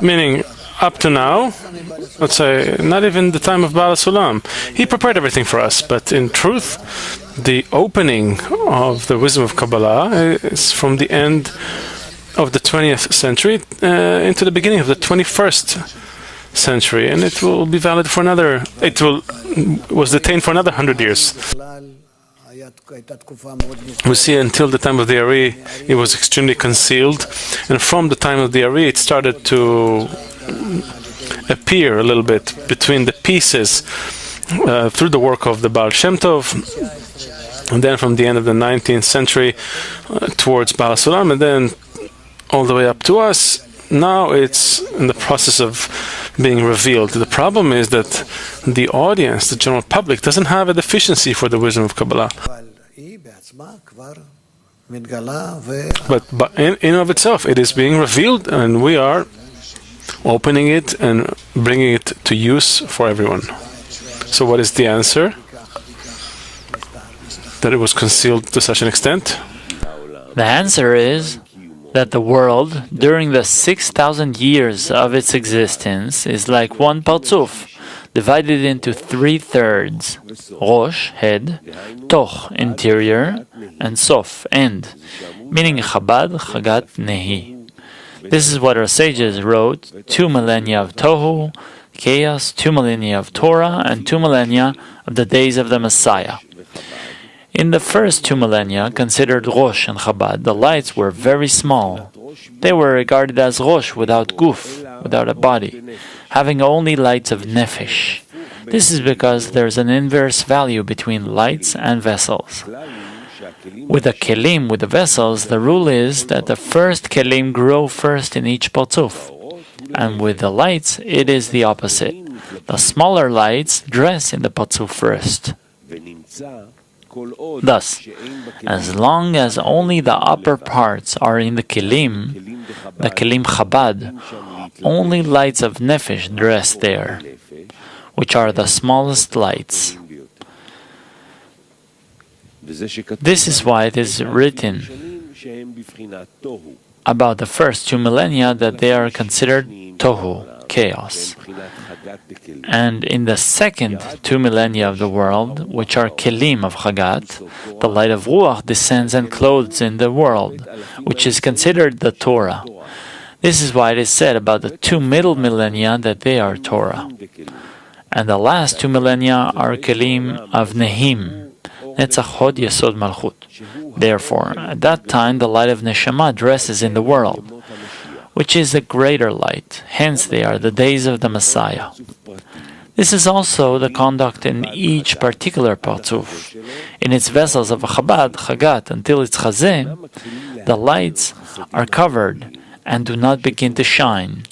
Meaning, up to now, let's say, not even the time of Baal Sulam. He prepared everything for us, but in truth, the opening of the wisdom of Kabbalah is from the end of the 20th century into the beginning of the 21st century, and it will be valid for another, was detained for another 100 years. We see until the time of the Ari, it was extremely concealed, and from the time of the Ari, it started to appear a little bit between the pieces through the work of the Baal Shem Tov, and then from the end of the 19th century towards Baal Sulam, and then all the way up to us. Now it's in the process of being revealed. The problem is that the audience, the general public, doesn't have a deficiency for the wisdom of Kabbalah. But in and of itself, it is being revealed, and we are opening it and bringing it to use for everyone. So what is the answer? That it was concealed to such an extent? The answer is that the world, during the 6,000 years of its existence, is like one parzuf, divided into 3/3: Rosh, head; Toch, interior; and Sof, end, meaning Chabad, Chagat, Nehi. This is what our sages wrote: 2 millennia of Tohu, chaos, 2 millennia of Torah, and 2 millennia of the days of the Messiah. In the first 2 millennia, considered Rosh and Chabad, the lights were very small. They were regarded as Rosh without guf, without a body, having only lights of Nefesh. This is because there is an inverse value between lights and vessels. With the kelim, with the vessels, the rule is that the first kelim grow first in each parzuf, and with the lights, it is the opposite. The smaller lights dress in the parzuf first. Thus, as long as only the upper parts are in the kelim Chabad, only lights of Nefesh dress there, which are the smallest lights. This is why it is written about the first 2 millennia that they are considered Tohu, chaos. And in the second 2 millennia of the world, which are Kelim of Chagat, the light of Ruach descends and clothes in the world, which is considered the Torah. This is why it is said about the 2 middle millennia that they are Torah. And the last 2 millennia are Kelim of Nehim, Netzach Hod Yesod Malchut. Therefore, at that time the light of Neshama dresses in the world, which is a greater light. Hence they are the days of the Messiah. This is also the conduct in each particular parzuf. In its vessels of Chabad, Chagat, until its Chazeh, the lights are covered and do not begin to shine,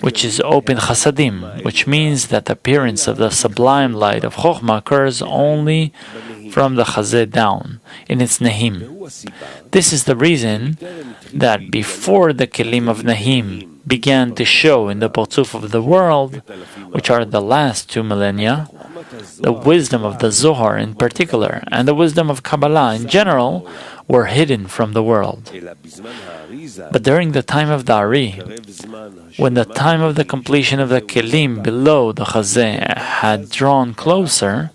which is open Chasadim, which means that the appearance of the sublime light of Chokhmah occurs only from the Chazeh down, in its Nehim. This is the reason that before the Kelim of Nehim began to show in the parzuf of the world, which are the last 2 millennia, the wisdom of the Zohar in particular, and the wisdom of Kabbalah in general, were hidden from the world. But during the time of the Ari, when the time of the completion of the Kelim below the Chazeh had drawn closer,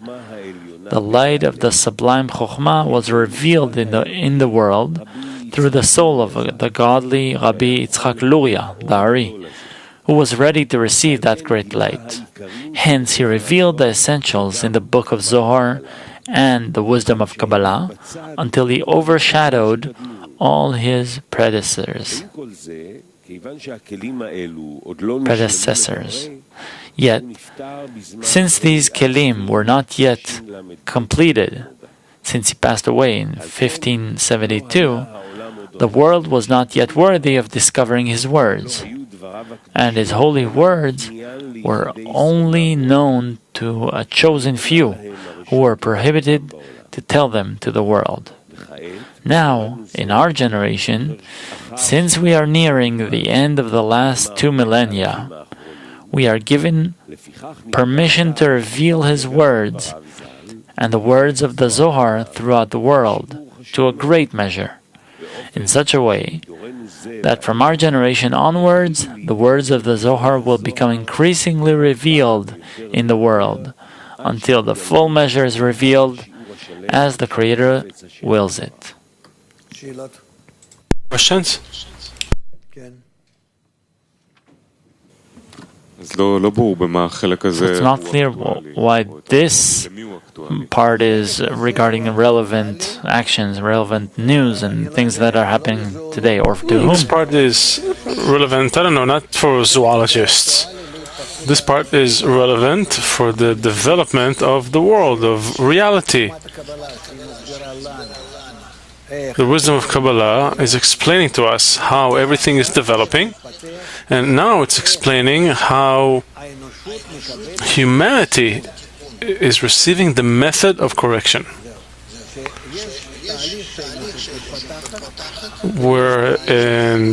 the light of the sublime Chokhmah was revealed in the world through the soul of the godly Rabbi Yitzchak Luria, the Ari, who was ready to receive that great light. Hence, he revealed the essentials in the book of Zohar and the wisdom of Kabbalah until he overshadowed all his predecessors. Yet, since these kelim were not yet completed, since he passed away in 1572, the world was not yet worthy of discovering his words, and his holy words were only known to a chosen few who were prohibited to tell them to the world. Now, in our generation, since we are nearing the end of the last 2 millennia, we are given permission to reveal his words and the words of the Zohar throughout the world to a great measure. in such a way that from our generation onwards, the words of the Zohar will become increasingly revealed in the world until the full measure is revealed as the Creator wills it. Questions? It's not clear why this part is regarding relevant actions, relevant news, and things that are happening today, or to whom. This part is relevant, I don't know, not for zoologists. This part is relevant for the development of the world, of reality. The wisdom of Kabbalah is explaining to us how everything is developing, and now it's explaining how humanity is receiving the method of correction, where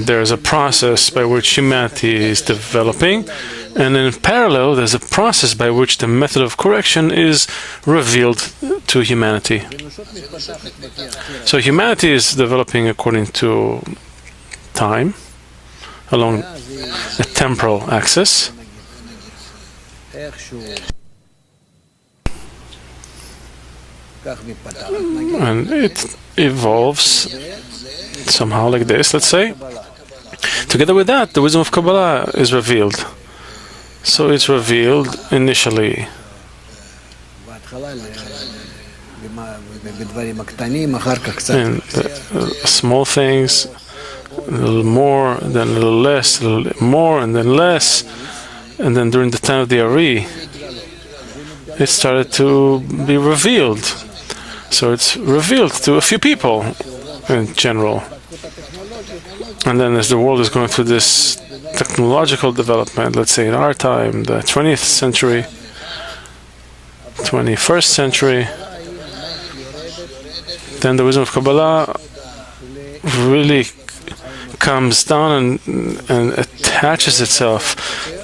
there's a process by which humanity is developing, and in parallel there's a process by which the method of correction is revealed to humanity. So humanity is developing according to time, along a temporal axis. And it evolves somehow like this, let's say. Together with that, the wisdom of Kabbalah is revealed. So it's revealed initially in small things, a little more, then a little less, a little more, and then less. And then during the time of the Ari, it started to be revealed. So it's revealed to a few people in general. And then as the world is going through this technological development, let's say in our time, the 20th century, 21st century, then the wisdom of Kabbalah really comes down and attaches itself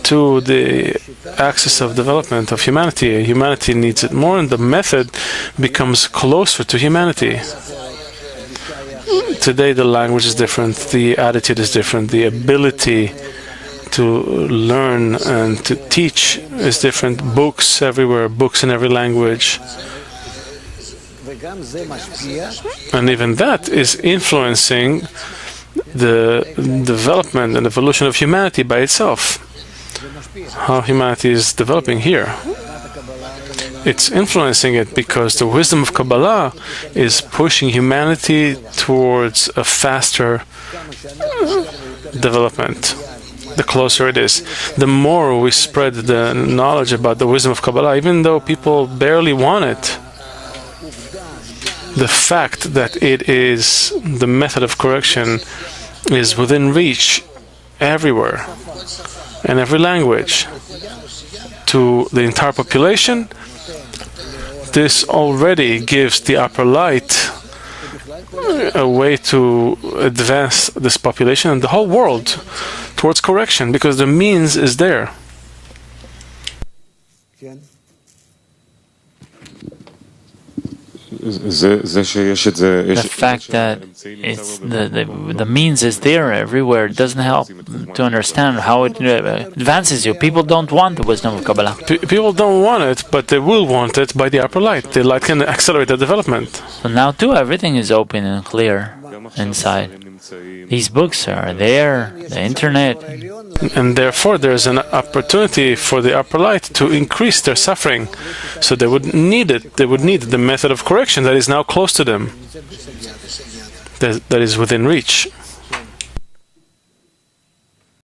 to the axis of development of humanity. Humanity needs it more, and the method becomes closer to humanity. Today the language is different, the attitude is different, the ability to learn and to teach is different. Books everywhere, books in every language. And even that is influencing the development and evolution of humanity by itself. How humanity is developing here. It's influencing it because the wisdom of Kabbalah is pushing humanity towards a faster development. The closer it is, the more we spread the knowledge about the wisdom of Kabbalah, even though people barely want it. The fact that it is the method of correction is within reach everywhere, in every language, to the entire population. This already gives the upper light a way to advance this population and the whole world towards correction, because the means is there. The fact that it's the means is there everywhere doesn't help to understand how it advances you. People don't want the wisdom of Kabbalah. People don't want it, but they will want it by the upper light. The light can accelerate the development. So now too, everything is open and clear inside. These books are there, the internet. And therefore there's an opportunity for the upper light to increase their suffering. So they would need it. They would need the method of correction that is now close to them, that is within reach.